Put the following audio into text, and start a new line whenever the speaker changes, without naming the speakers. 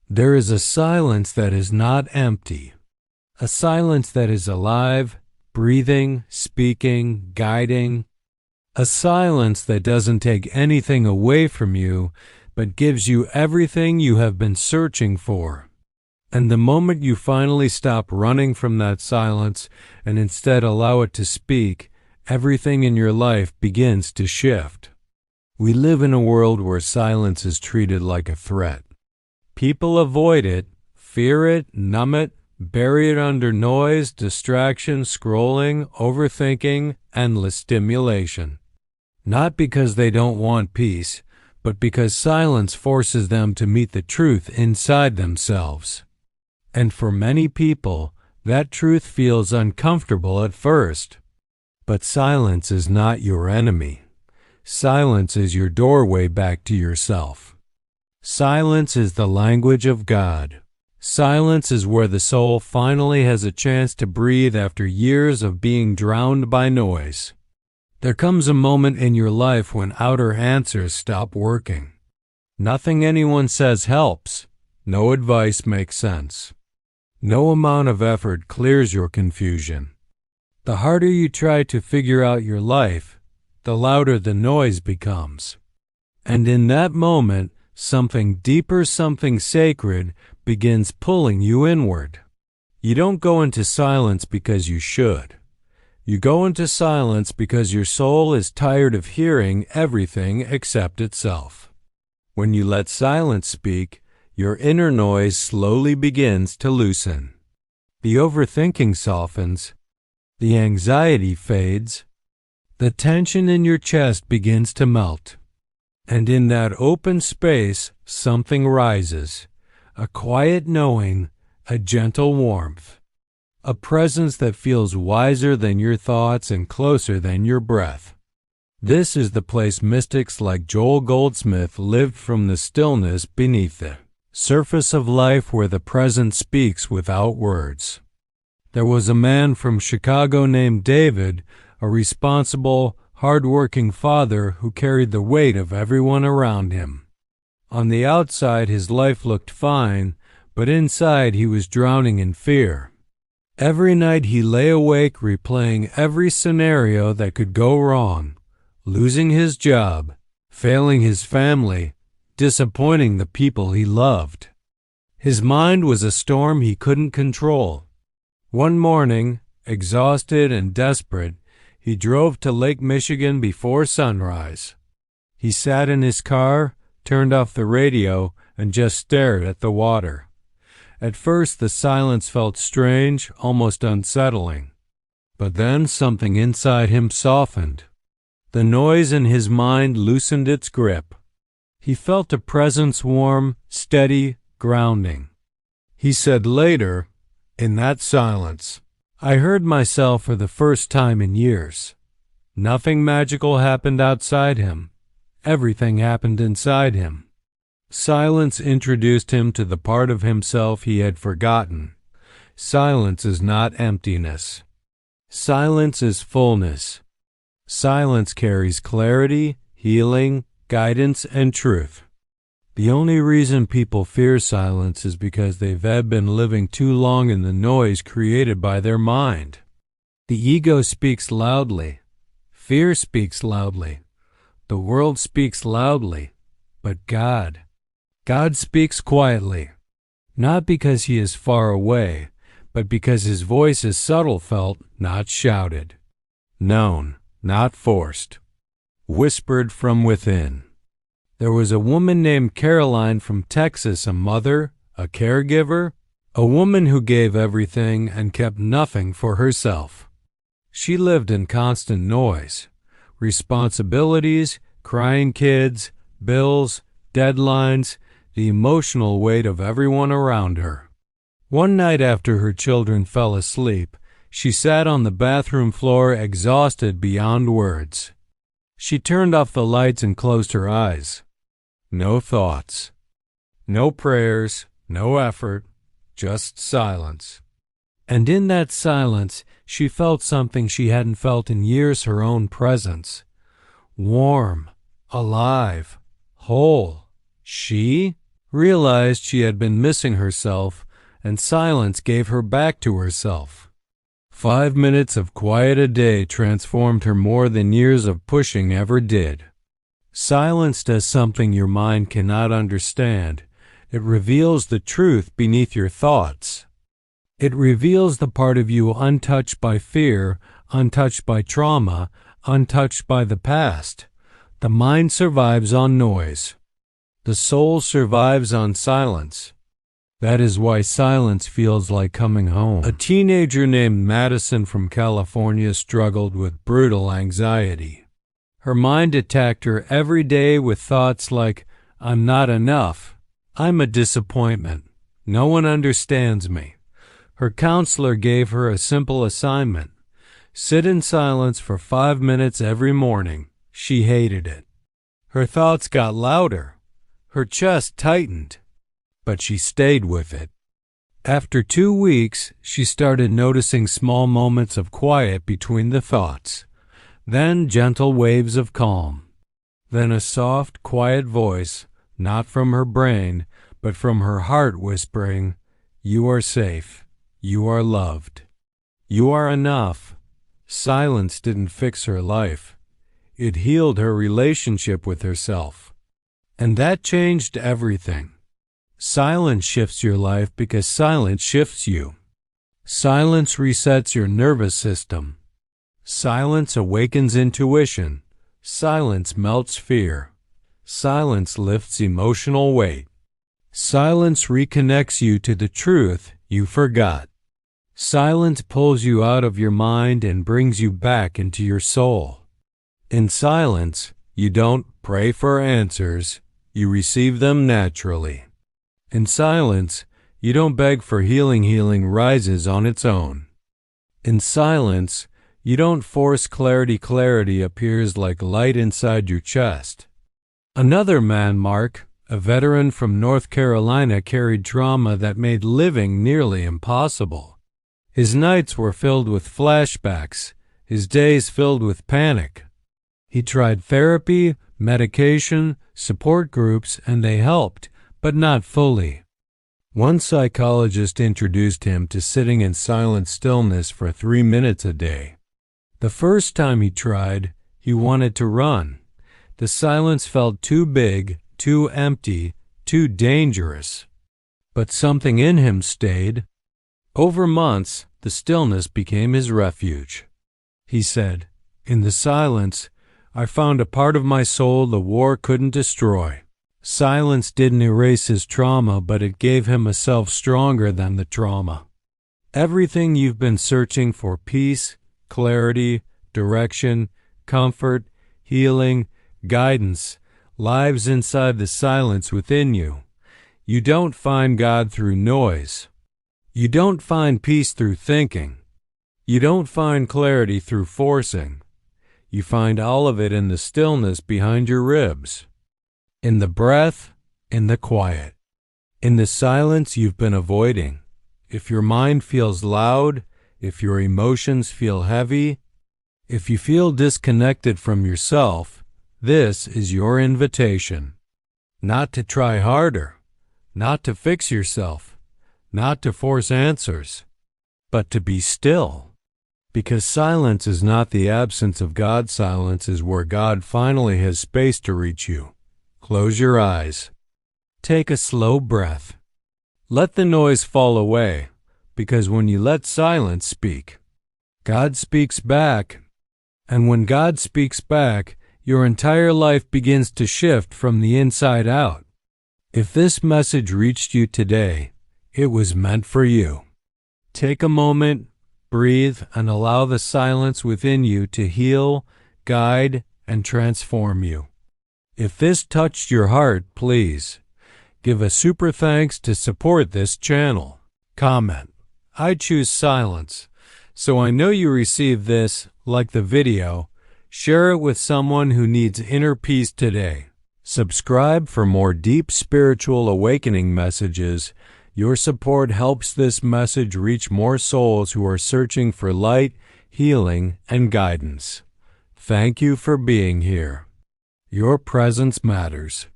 There is a silence that is not empty, a silence that is alive, breathing, speaking, guiding, a silence that doesn't take anything away from you, but gives you everything you have been searching for. And the moment you finally stop running from that silence and instead allow it to speak, everything in your life begins to shift. We live in a world where silence is treated like a threat. People avoid it, fear it, numb it, bury it under noise, distraction, scrolling, overthinking, endless stimulation. Not because they don't want peace, but because silence forces them to meet the truth inside themselves. And for many people, that truth feels uncomfortable at first. But silence is not your enemy. Silence is your doorway back to yourself. Silence is the language of God. Silence is where the soul finally has a chance to breathe after years of being drowned by noise. There comes a moment in your life when outer answers stop working. Nothing anyone says helps. No advice makes sense. No amount of effort clears your confusion. The harder you try to figure out your life, the louder the noise becomes. And in that moment, something deeper, something sacred, begins pulling you inward. You don't go into silence because you should. You go into silence because your soul is tired of hearing everything except itself. When you let silence speak, your inner noise slowly begins to loosen. The overthinking softens. The anxiety fades. The tension in your chest begins to melt. And in that open space, something rises. A quiet knowing, a gentle warmth. A presence that feels wiser than your thoughts and closer than your breath. This is the place mystics like Joel Goldsmith lived from the stillness beneath the surface of life where the present speaks without words. There was a man from Chicago named David, a responsible, hard-working father who carried the weight of everyone around him. On the outside, his life looked fine, but inside he was drowning in fear. Every night he lay awake replaying every scenario that could go wrong, losing his job, failing his family, disappointing the people he loved. His mind was a storm he couldn't control. One morning, exhausted and desperate, he drove to Lake Michigan before sunrise. He sat in his car, turned off the radio, and just stared at the water. At first, the silence felt strange, almost unsettling. But then something inside him softened. The noise in his mind loosened its grip. He felt a presence warm, steady, grounding. He said later, in that silence, I heard myself for the first time in years. Nothing magical happened outside him. Everything happened inside him. Silence introduced him to the part of himself he had forgotten. Silence is not emptiness. Silence is fullness. Silence carries clarity, healing, guidance, and truth. The only reason people fear silence is because they've been living too long in the noise created by their mind. The ego speaks loudly. Fear speaks loudly. The world speaks loudly. But God speaks quietly. Not because he is far away, but because his voice is subtle felt, not shouted. Known, not forced. Whispered from within. There was a woman named Caroline from Texas, a mother, a caregiver, a woman who gave everything and kept nothing for herself. She lived in constant noise, responsibilities, crying kids, bills, deadlines, the emotional weight of everyone around her. One night after her children fell asleep, she sat on the bathroom floor exhausted beyond words. She turned off the lights and closed her eyes. No thoughts. No prayers, no effort, just silence. And in that silence, she felt something she hadn't felt in years, her own presence. Warm, alive, whole. She? realized she had been missing herself, and silence gave her back to herself. 5 minutes of quiet a day transformed her more than years of pushing ever did. Silence does something your mind cannot understand. It reveals the truth beneath your thoughts. It reveals the part of you untouched by fear, untouched by trauma, untouched by the past. The mind survives on noise. The soul survives on silence. That is why silence feels like coming home. A teenager named Madison from California struggled with brutal anxiety. Her mind attacked her every day with thoughts like, "I'm not enough. I'm a disappointment. No one understands me." Her counselor gave her a simple assignment: sit in silence for 5 minutes every morning. She hated it. Her thoughts got louder. Her chest tightened. But she stayed with it. After 2 weeks, she started noticing small moments of quiet between the thoughts. Then gentle waves of calm. Then a soft, quiet voice, not from her brain, but from her heart whispering, "You are safe. You are loved. You are enough." Silence didn't fix her life. It healed her relationship with herself. And that changed everything. Silence shifts your life because silence shifts you. Silence resets your nervous system. Silence awakens intuition. Silence melts fear. Silence lifts emotional weight. Silence reconnects you to the truth you forgot. Silence pulls you out of your mind and brings you back into your soul. In silence, you don't pray for answers, you receive them naturally. In silence, you don't beg for healing. Healing rises on its own. In silence, you don't force clarity. Clarity appears like light inside your chest. Another man, Mark, a veteran from North Carolina, carried trauma that made living nearly impossible. His nights were filled with flashbacks, his days filled with panic. He tried therapy, medication, support groups, and they helped, but not fully. One psychologist introduced him to sitting in silent stillness for 3 minutes a day. The first time he tried, he wanted to run. The silence felt too big, too empty, too dangerous. But something in him stayed. Over months, the stillness became his refuge. He said, "In the silence, I found a part of my soul the war couldn't destroy." Silence didn't erase his trauma, but it gave him a self stronger than the trauma. Everything you've been searching for, peace, clarity, direction, comfort, healing, guidance, lives inside the silence within you. You don't find God through noise. You don't find peace through thinking. You don't find clarity through forcing. You find all of it in the stillness behind your ribs. In the breath, in the quiet, in the silence you've been avoiding. If your mind feels loud, if your emotions feel heavy, if you feel disconnected from yourself, this is your invitation. Not to try harder, not to fix yourself, not to force answers, but to be still. Because silence is not the absence of God. Silence is where God finally has space to reach you. Close your eyes. Take a slow breath. Let the noise fall away, because when you let silence speak, God speaks back. And when God speaks back, your entire life begins to shift from the inside out. If this message reached you today, it was meant for you. Take a moment, breathe, and allow the silence within you to heal, guide, and transform you. If this touched your heart, please give a super thanks to support this channel. Comment, "I choose silence," so I know you received this. Like the video, share it with someone who needs inner peace today. Subscribe for more deep spiritual awakening messages. Your support helps this message reach more souls who are searching for light, healing, and guidance. Thank you for being here. Your presence matters.